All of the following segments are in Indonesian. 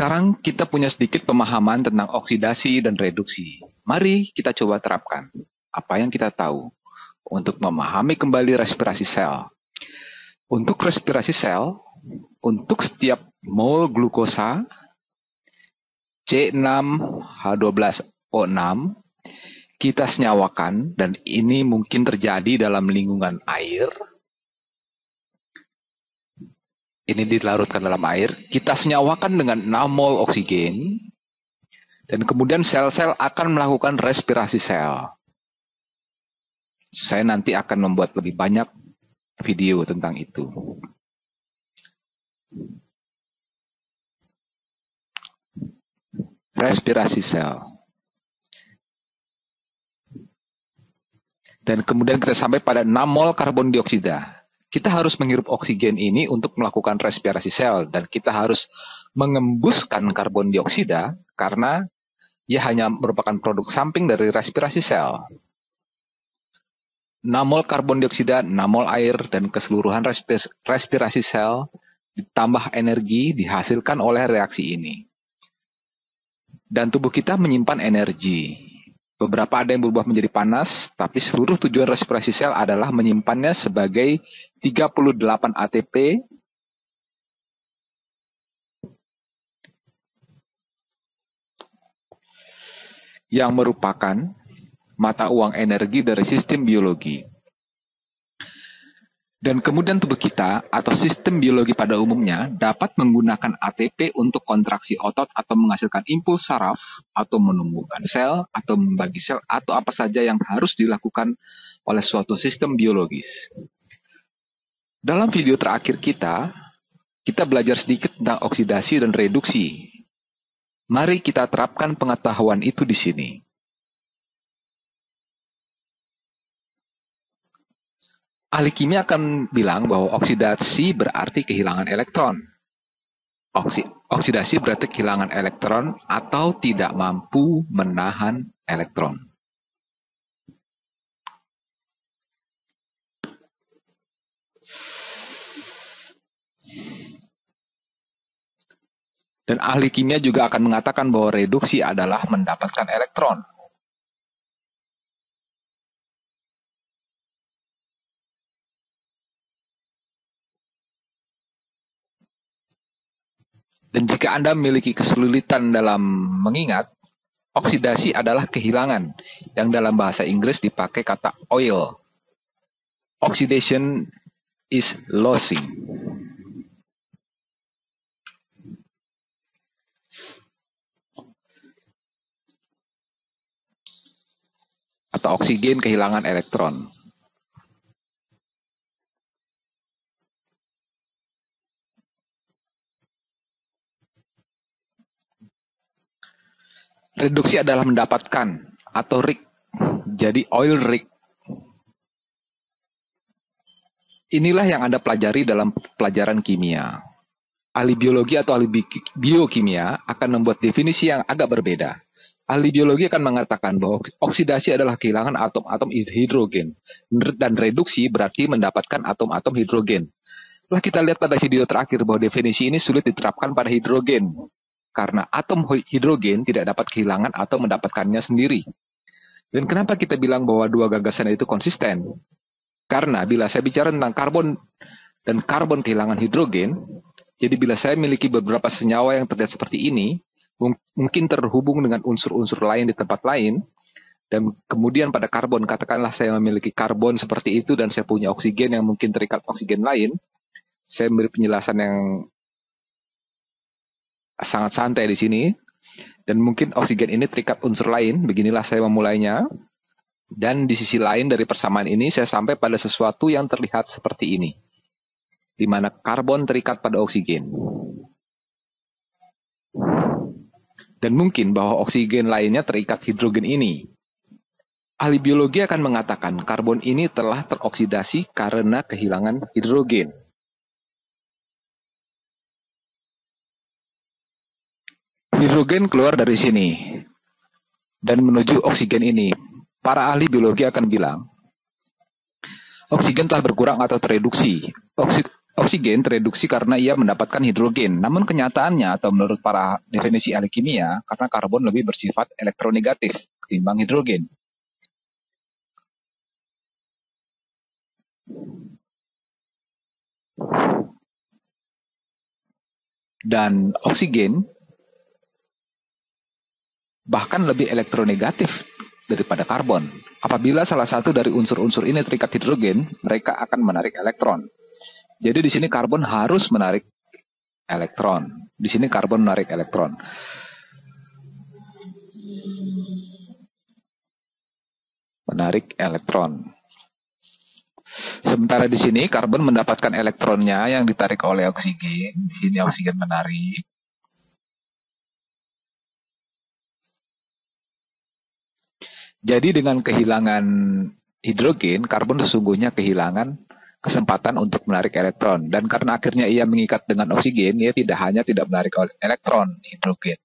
Sekarang kita punya sedikit pemahaman tentang oksidasi dan reduksi. Mari kita coba terapkan apa yang kita tahu untuk memahami kembali respirasi sel. Untuk respirasi sel, untuk setiap mol glukosa C6H12O6 kita senyawakan, dan ini mungkin terjadi dalam lingkungan air. Ini dilarutkan dalam air, kita senyawakan dengan 6 mol oksigen, dan kemudian sel-sel akan melakukan respirasi sel. Saya nanti akan membuat lebih banyak video tentang itu. Respirasi sel. Dan kemudian kita sampai pada 6 mol karbon dioksida. Kita harus menghirup oksigen ini untuk melakukan respirasi sel. Dan kita harus mengembuskan karbon dioksida karena ia hanya merupakan produk samping dari respirasi sel. 6 mol karbon dioksida, 6 mol air, dan keseluruhan respirasi sel ditambah energi dihasilkan oleh reaksi ini. Dan tubuh kita menyimpan energi. Beberapa ada yang berubah menjadi panas, tapi seluruh tujuan respirasi sel adalah menyimpannya sebagai 38 ATP yang merupakan mata uang energi dari sistem biologi. Dan kemudian tubuh kita atau sistem biologi pada umumnya dapat menggunakan ATP untuk kontraksi otot atau menghasilkan impuls saraf atau menumbuhkan sel atau membagi sel atau apa saja yang harus dilakukan oleh suatu sistem biologis. Dalam video terakhir kita belajar sedikit tentang oksidasi dan reduksi. Mari kita terapkan pengetahuan itu di sini. Ahli kimia akan bilang bahwa oksidasi berarti kehilangan elektron. Oksidasi berarti kehilangan elektron atau tidak mampu menahan elektron. Dan ahli kimia juga akan mengatakan bahwa reduksi adalah mendapatkan elektron. Dan jika Anda memiliki kesulitan dalam mengingat, oksidasi adalah kehilangan, yang dalam bahasa Inggris dipakai kata oil. Oxidation is losing. Atau oksigen kehilangan elektron. Reduksi adalah mendapatkan atau rig. Jadi oil rig. Inilah yang Anda pelajari dalam pelajaran kimia. Ahli biologi atau ahli biokimia akan membuat definisi yang agak berbeda. Ahli biologi akan mengatakan bahwa oksidasi adalah kehilangan atom-atom hidrogen. Dan reduksi berarti mendapatkan atom-atom hidrogen. Setelah kita lihat pada video terakhir bahwa definisi ini sulit diterapkan pada hidrogen. Karena atom hidrogen tidak dapat kehilangan atau mendapatkannya sendiri. Dan kenapa kita bilang bahwa dua gagasan itu konsisten? Karena bila saya bicara tentang karbon dan karbon kehilangan hidrogen, jadi bila saya memiliki beberapa senyawa yang terlihat seperti ini, mungkin terhubung dengan unsur-unsur lain di tempat lain, dan kemudian pada karbon, katakanlah saya memiliki karbon seperti itu dan saya punya oksigen yang mungkin terikat oksigen lain, saya memberi penjelasan yang sangat santai di sini, dan mungkin oksigen ini terikat unsur lain. Beginilah saya memulainya, dan di sisi lain dari persamaan ini saya sampai pada sesuatu yang terlihat seperti ini, di mana karbon terikat pada oksigen, dan mungkin bahwa oksigen lainnya terikat hidrogen ini. Ahli biologi akan mengatakan karbon ini telah teroksidasi karena kehilangan hidrogen. Hidrogen keluar dari sini dan menuju oksigen ini. Para ahli biologi akan bilang, oksigen telah berkurang atau tereduksi. Oksigen tereduksi karena ia mendapatkan hidrogen. Namun kenyataannya atau menurut para definisi ahli kimia, karena karbon lebih bersifat elektronegatif ketimbang hidrogen. Dan oksigen bahkan lebih elektronegatif daripada karbon. Apabila salah satu dari unsur-unsur ini terikat hidrogen, mereka akan menarik elektron. Jadi di sini karbon harus menarik elektron. Di sini karbon menarik elektron. Menarik elektron. Sementara di sini karbon mendapatkan elektronnya yang ditarik oleh oksigen. Di sini oksigen menarik. Jadi dengan kehilangan hidrogen, karbon sesungguhnya kehilangan kesempatan untuk menarik elektron. Dan karena akhirnya ia mengikat dengan oksigen, ia tidak hanya tidak menarik elektron hidrogen,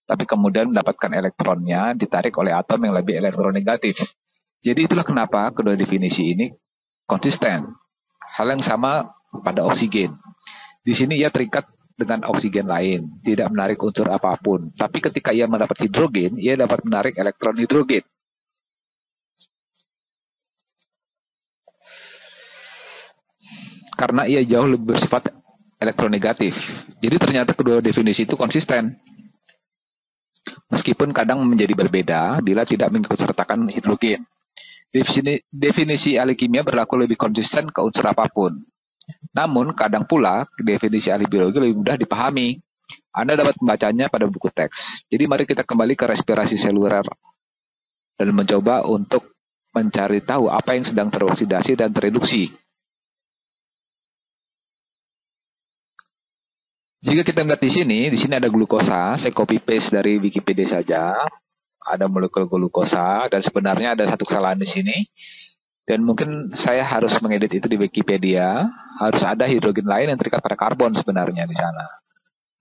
tapi kemudian mendapatkan elektronnya ditarik oleh atom yang lebih elektronegatif. Jadi itulah kenapa kedua definisi ini konsisten. Hal yang sama pada oksigen. Di sini ia terikat dengan oksigen lain, tidak menarik unsur apapun. Tapi ketika ia mendapat hidrogen, ia dapat menarik elektron hidrogen. Karena ia jauh lebih bersifat elektronegatif. Jadi ternyata kedua definisi itu konsisten. Meskipun kadang menjadi berbeda bila tidak mengikutsertakan hidrogen. Definisi ahli kimia berlaku lebih konsisten ke unsur apapun. Namun, kadang pula definisi ahli biologi lebih mudah dipahami. Anda dapat membacanya pada buku teks. Jadi mari kita kembali ke respirasi seluler dan mencoba untuk mencari tahu apa yang sedang teroksidasi dan tereduksi. Jika kita melihat di sini ada glukosa. Saya copy paste dari Wikipedia saja. Ada molekul glukosa dan sebenarnya ada satu kesalahan di sini. Dan mungkin saya harus mengedit itu di Wikipedia. Harus ada hidrogen lain yang terikat pada karbon sebenarnya di sana.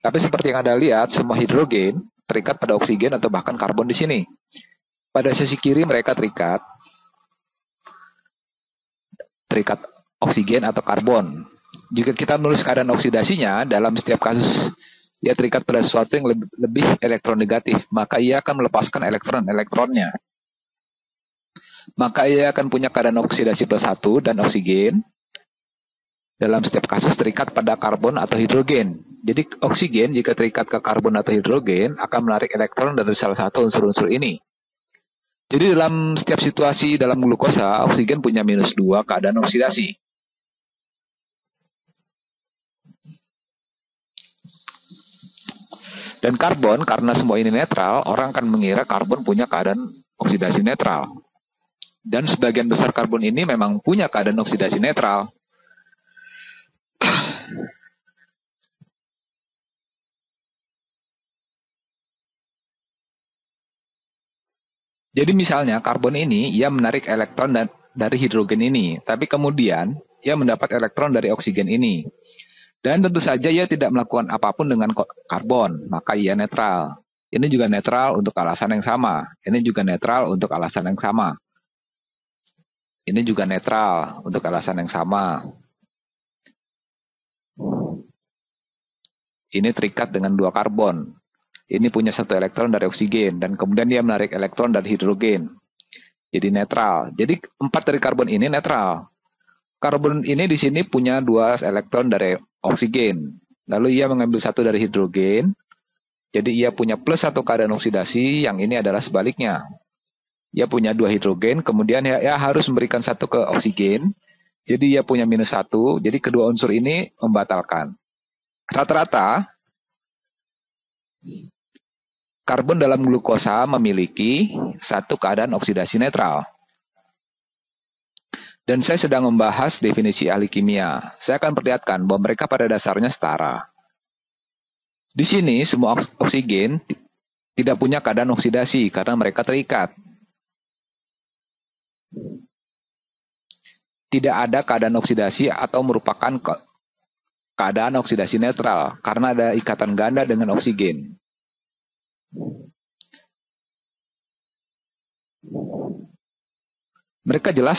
Tapi seperti yang Anda lihat, semua hidrogen terikat pada oksigen atau bahkan karbon di sini. Pada sisi kiri mereka terikat oksigen atau karbon. Jika kita menulis keadaan oksidasinya, dalam setiap kasus ia terikat pada sesuatu yang lebih elektronegatif, maka ia akan melepaskan elektron-elektronnya. Maka ia akan punya keadaan oksidasi +1 dan oksigen. Dalam setiap kasus terikat pada karbon atau hidrogen. Jadi oksigen jika terikat ke karbon atau hidrogen akan menarik elektron dari salah satu unsur-unsur ini. Jadi dalam setiap situasi dalam glukosa, oksigen punya -2 keadaan oksidasi. Dan karbon, karena semua ini netral, orang akan mengira karbon punya keadaan oksidasi netral. Dan sebagian besar karbon ini memang punya keadaan oksidasi netral. Jadi misalnya karbon ini, ia menarik elektron dari hidrogen ini. Tapi kemudian, ia mendapat elektron dari oksigen ini. Dan tentu saja ia tidak melakukan apapun dengan karbon, maka ia netral. Ini juga netral untuk alasan yang sama. Ini juga netral untuk alasan yang sama. Ini juga netral untuk alasan yang sama. Ini terikat dengan 2 karbon. Ini punya 1 elektron dari oksigen, dan kemudian dia menarik elektron dari hidrogen. Jadi netral. Jadi 4 dari karbon ini netral. Karbon ini di sini punya 2 elektron dari oksigen. Lalu ia mengambil 1 dari hidrogen. Jadi ia punya +1 keadaan oksidasi, yang ini adalah sebaliknya. Ia punya 2 hidrogen, kemudian ia harus memberikan 1 ke oksigen. Jadi ia punya -1, jadi kedua unsur ini membatalkan. Rata-rata, karbon dalam glukosa memiliki 1 keadaan oksidasi netral. Dan saya sedang membahas definisi ahli kimia. Saya akan perlihatkan bahwa mereka pada dasarnya setara. Di sini semua oksigen tidak punya keadaan oksidasi karena mereka terikat. Tidak ada keadaan oksidasi atau merupakan keadaan oksidasi netral karena ada ikatan ganda dengan oksigen. Mereka jelas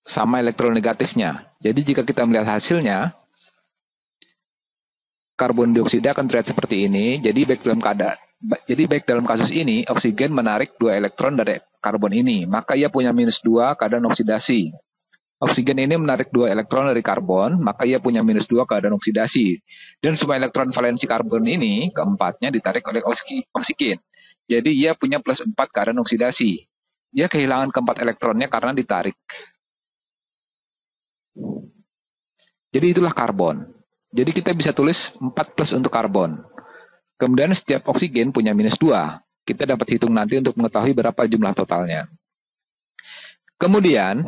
sama elektronegatifnya. Jadi jika kita melihat hasilnya, karbon dioksida akan terlihat seperti ini. Jadi baik dalam kasus ini, oksigen menarik 2 elektron dari karbon ini, maka ia punya -2 keadaan oksidasi. Oksigen ini menarik 2 elektron dari karbon, maka ia punya -2 keadaan oksidasi. Dan semua elektron valensi karbon ini, keempatnya ditarik oleh oksigen. Jadi ia punya +4 keadaan oksidasi. Ia kehilangan keempat elektronnya karena ditarik. Jadi itulah karbon. Jadi kita bisa tulis 4+ untuk karbon. Kemudian setiap oksigen punya -2. Kita dapat hitung nanti untuk mengetahui berapa jumlah totalnya. Kemudian,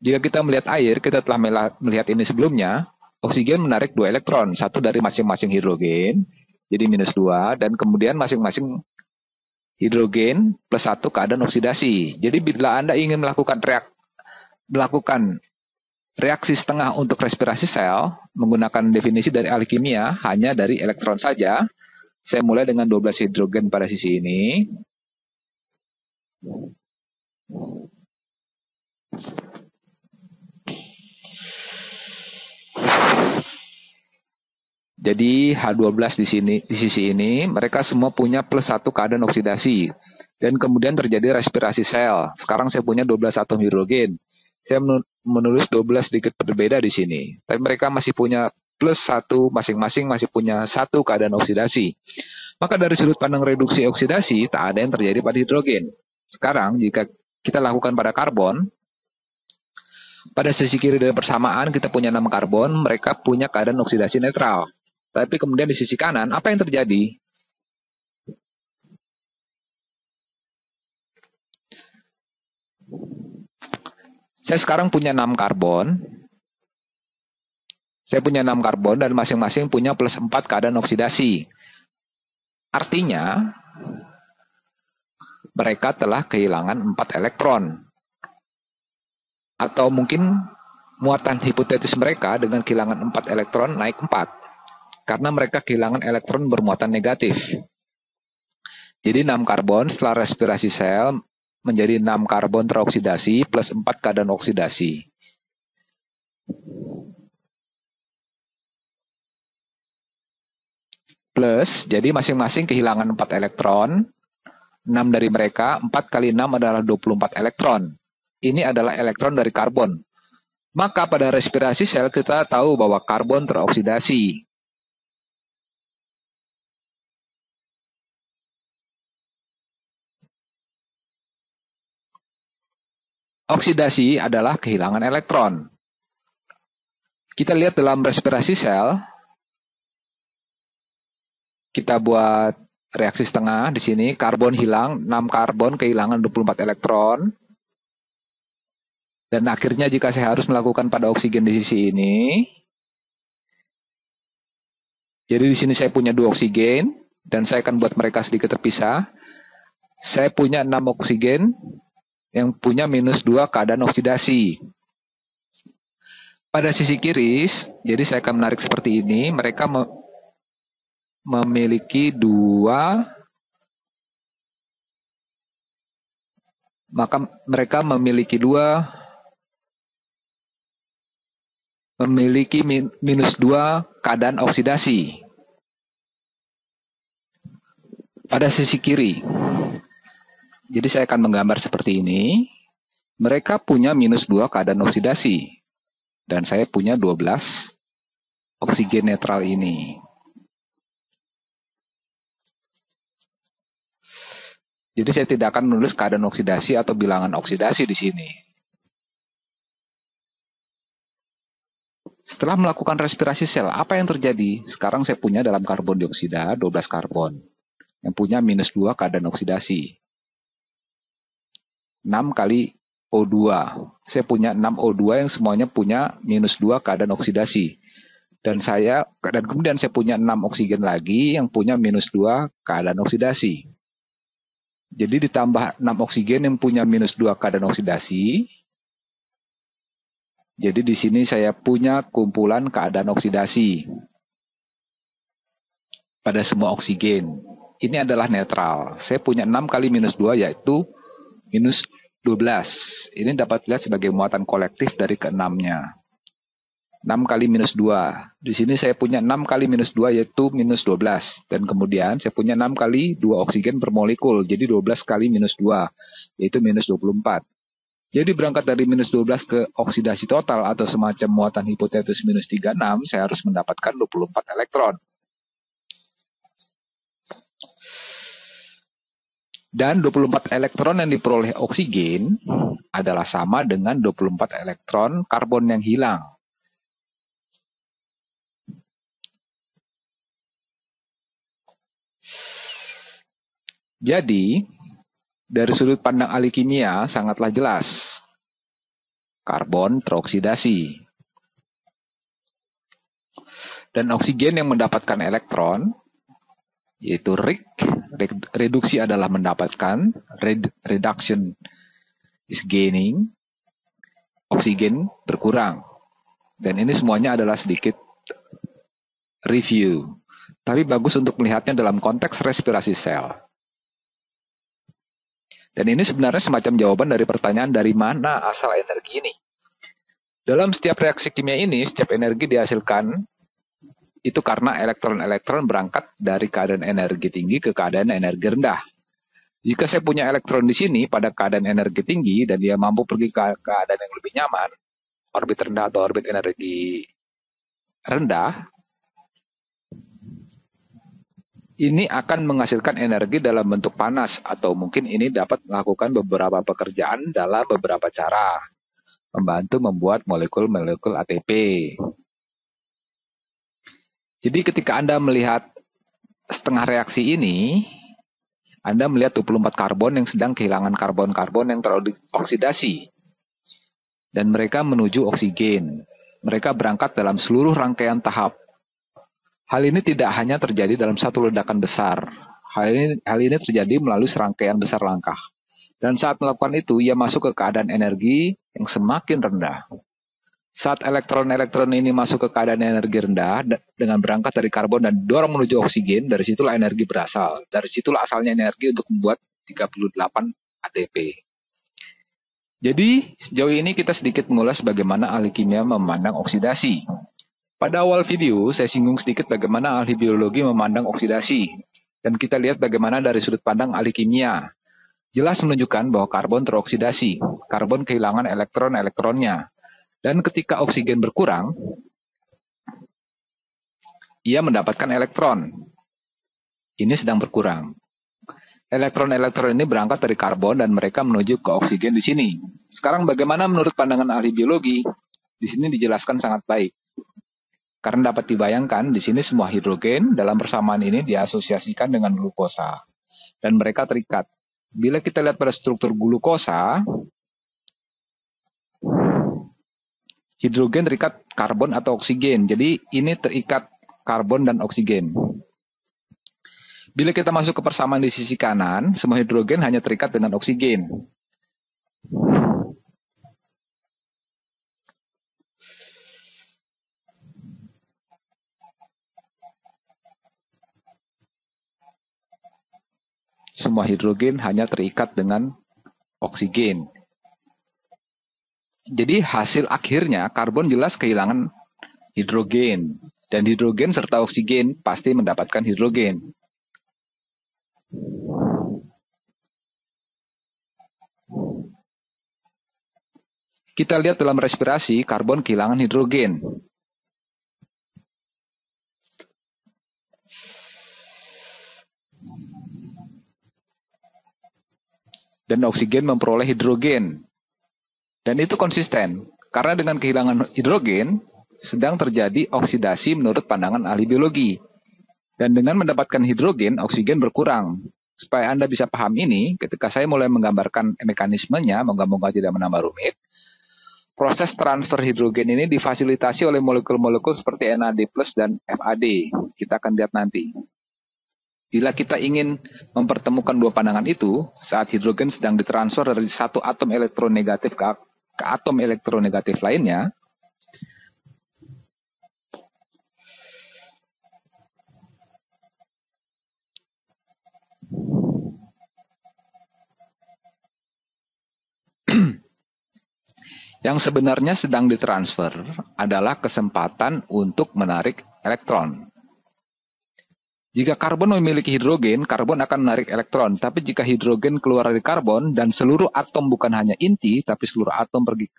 jika kita melihat air, kita telah melihat ini sebelumnya, oksigen menarik 2 elektron, satu dari masing-masing hidrogen, jadi -2, dan kemudian masing-masing hidrogen +1 keadaan oksidasi. Jadi bila Anda ingin melakukan reaksi setengah untuk respirasi sel, menggunakan definisi dari ahli kimia, hanya dari elektron saja. Saya mulai dengan 12 hidrogen pada sisi ini. Jadi H12 di sisi ini, mereka semua punya +1 keadaan oksidasi. Dan kemudian terjadi respirasi sel. Sekarang saya punya 12 atom hidrogen. Saya menulis 12 sedikit berbeda di sini. Tapi mereka masih punya +1, masing-masing masih punya 1 keadaan oksidasi. Maka dari sudut pandang reduksi oksidasi, tak ada yang terjadi pada hidrogen. Sekarang, jika kita lakukan pada karbon, pada sisi kiri dari persamaan kita punya 6 karbon, mereka punya keadaan oksidasi netral. Tapi kemudian di sisi kanan, apa yang terjadi? Saya sekarang punya 6 karbon. Saya punya 6 karbon dan masing-masing punya +4 keadaan oksidasi. Artinya, mereka telah kehilangan 4 elektron. Atau mungkin muatan hipotetis mereka dengan kehilangan 4 elektron naik 4. Karena mereka kehilangan elektron bermuatan negatif. Jadi 6 karbon setelah respirasi sel menjadi 6 karbon teroksidasi +4 keadaan oksidasi. Plus, jadi masing-masing kehilangan 4 elektron. 6 dari mereka, 4 kali 6 adalah 24 elektron. Ini adalah elektron dari karbon. Maka pada respirasi sel kita tahu bahwa karbon teroksidasi. Oksidasi adalah kehilangan elektron. Kita lihat dalam respirasi sel, kita buat reaksi setengah di sini, karbon hilang, 6 karbon kehilangan 24 elektron. Dan akhirnya jika saya harus melakukan pada oksigen di sisi ini, jadi di sini saya punya 2 oksigen, dan saya akan buat mereka sedikit terpisah. Saya punya 6 oksigen, yang punya -2 keadaan oksidasi. Pada sisi kiri, jadi saya akan menarik seperti ini, mereka memiliki 2, maka mereka memiliki -2 keadaan oksidasi. Pada sisi kiri. Jadi saya akan menggambar seperti ini. Mereka punya -2 keadaan oksidasi. Dan saya punya 12 oksigen netral ini. Jadi saya tidak akan menulis keadaan oksidasi atau bilangan oksidasi di sini. Setelah melakukan respirasi sel, apa yang terjadi? Sekarang saya punya dalam karbon dioksida 12 karbon. Yang punya -2 keadaan oksidasi. 6 kali O2. Saya punya 6 O2 yang semuanya punya -2 keadaan oksidasi. Dan kemudian saya punya 6 oksigen lagi yang punya -2 keadaan oksidasi. Jadi ditambah 6 oksigen yang punya -2 keadaan oksidasi. Jadi di sini saya punya kumpulan keadaan oksidasi pada semua oksigen. Ini adalah netral. Saya punya 6 kali -2 yaitu -12. Ini dapat dilihat sebagai muatan kolektif dari keenamnya. 6 kali minus 2. Di sini saya punya 6 kali minus 2 yaitu minus 12. Dan kemudian saya punya 6 kali 2 oksigen per molekul. Jadi 12 kali minus 2 yaitu minus 24. Jadi berangkat dari minus 12 ke oksidasi total atau semacam muatan hipotetis minus 36, saya harus mendapatkan 24 elektron. Dan 24 elektron yang diperoleh oksigen adalah sama dengan 24 elektron karbon yang hilang. Jadi, dari sudut pandang ahli kimia sangatlah jelas. Karbon teroksidasi. Dan oksigen yang mendapatkan elektron, yaitu reduksi adalah mendapatkan, reduction is gaining, oksigen berkurang. Dan ini semuanya adalah sedikit review. Tapi bagus untuk melihatnya dalam konteks respirasi sel. Dan ini sebenarnya semacam jawaban dari pertanyaan dari mana asal energi ini. Dalam setiap reaksi kimia ini, setiap energi dihasilkan itu karena elektron-elektron berangkat dari keadaan energi tinggi ke keadaan energi rendah. Jika saya punya elektron di sini pada keadaan energi tinggi dan dia mampu pergi ke keadaan yang lebih nyaman, orbit rendah atau orbit energi rendah, ini akan menghasilkan energi dalam bentuk panas atau mungkin ini dapat melakukan beberapa pekerjaan dalam beberapa cara. Membantu membuat molekul-molekul ATP. Jadi ketika Anda melihat setengah reaksi ini, Anda melihat 24 karbon yang sedang kehilangan karbon-karbon yang teroksidasi. Dan mereka menuju oksigen. Mereka berangkat dalam seluruh rangkaian tahap. Hal ini tidak hanya terjadi dalam satu ledakan besar. Hal ini terjadi melalui serangkaian besar langkah. Dan saat melakukan itu, ia masuk ke keadaan energi yang semakin rendah. Saat elektron-elektron ini masuk ke keadaan energi rendah, dengan berangkat dari karbon dan dorong menuju oksigen, dari situlah energi berasal. Dari situlah asalnya energi untuk membuat 38 ATP. Jadi, sejauh ini kita sedikit mengulas bagaimana ahli kimia memandang oksidasi. Pada awal video, saya singgung sedikit bagaimana ahli biologi memandang oksidasi. Dan kita lihat bagaimana dari sudut pandang ahli kimia. Jelas menunjukkan bahwa karbon teroksidasi. Karbon kehilangan elektron-elektronnya. Dan ketika oksigen berkurang, ia mendapatkan elektron. Ini sedang berkurang. Elektron-elektron ini berangkat dari karbon dan mereka menuju ke oksigen di sini. Sekarang bagaimana menurut pandangan ahli biologi? Di sini dijelaskan sangat baik. Karena dapat dibayangkan, di sini semua hidrogen dalam persamaan ini diasosiasikan dengan glukosa. Dan mereka terikat. Bila kita lihat pada struktur glukosa, hidrogen terikat karbon atau oksigen. Jadi ini terikat karbon dan oksigen. Bila kita masuk ke persamaan di sisi kanan, semua hidrogen hanya terikat dengan oksigen. Semua hidrogen hanya terikat dengan oksigen. Jadi hasil akhirnya karbon jelas kehilangan hidrogen. Dan hidrogen serta oksigen pasti mendapatkan hidrogen. Kita lihat dalam respirasi, karbon kehilangan hidrogen. Dan oksigen memperoleh hidrogen. Dan itu konsisten. Karena dengan kehilangan hidrogen, sedang terjadi oksidasi menurut pandangan ahli biologi. Dan dengan mendapatkan hidrogen, oksigen berkurang. Supaya Anda bisa paham ini, ketika saya mulai menggambarkan mekanismenya, moga-moga tidak menambah rumit, proses transfer hidrogen ini difasilitasi oleh molekul-molekul seperti NAD+ dan FAD. Kita akan lihat nanti. Bila kita ingin mempertemukan dua pandangan itu, saat hidrogen sedang ditransfer dari satu atom elektronegatif ke atom elektronegatif lainnya, Yang sebenarnya sedang ditransfer adalah kesempatan untuk menarik elektron. Jika karbon memiliki hidrogen, karbon akan menarik elektron. Tapi jika hidrogen keluar dari karbon dan seluruh atom bukan hanya inti, tapi seluruh atom pergi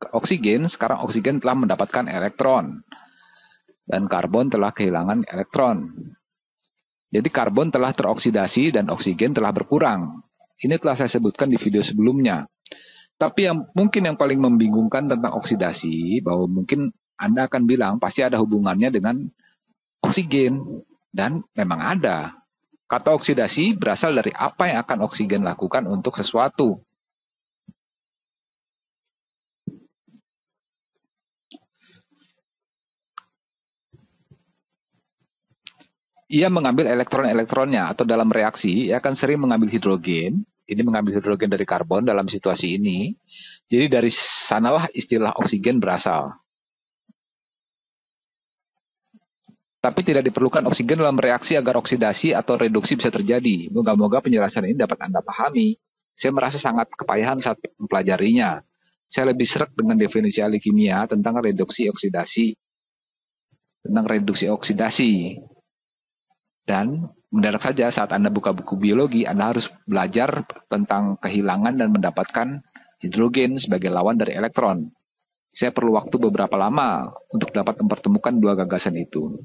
ke oksigen, sekarang oksigen telah mendapatkan elektron. Dan karbon telah kehilangan elektron. Jadi karbon telah teroksidasi dan oksigen telah berkurang. Ini telah saya sebutkan di video sebelumnya. Tapi yang paling membingungkan tentang oksidasi, bahwa mungkin Anda akan bilang pasti ada hubungannya dengan oksigen. Dan memang ada. Kata oksidasi berasal dari apa yang akan oksigen lakukan untuk sesuatu. Ia mengambil elektron-elektronnya, atau dalam reaksi, ia akan sering mengambil hidrogen. Ini mengambil hidrogen dari karbon dalam situasi ini. Jadi dari sanalah istilah oksigen berasal. Tapi tidak diperlukan oksigen dalam reaksi agar oksidasi atau reduksi bisa terjadi. Moga-moga penjelasan ini dapat Anda pahami. Saya merasa sangat kepayahan saat mempelajarinya. Saya lebih seret dengan definisi ahli kimia tentang reduksi oksidasi. Dan mendadak saja saat Anda buka buku biologi, Anda harus belajar tentang kehilangan dan mendapatkan hidrogen sebagai lawan dari elektron. Saya perlu waktu beberapa lama untuk dapat mempertemukan dua gagasan itu.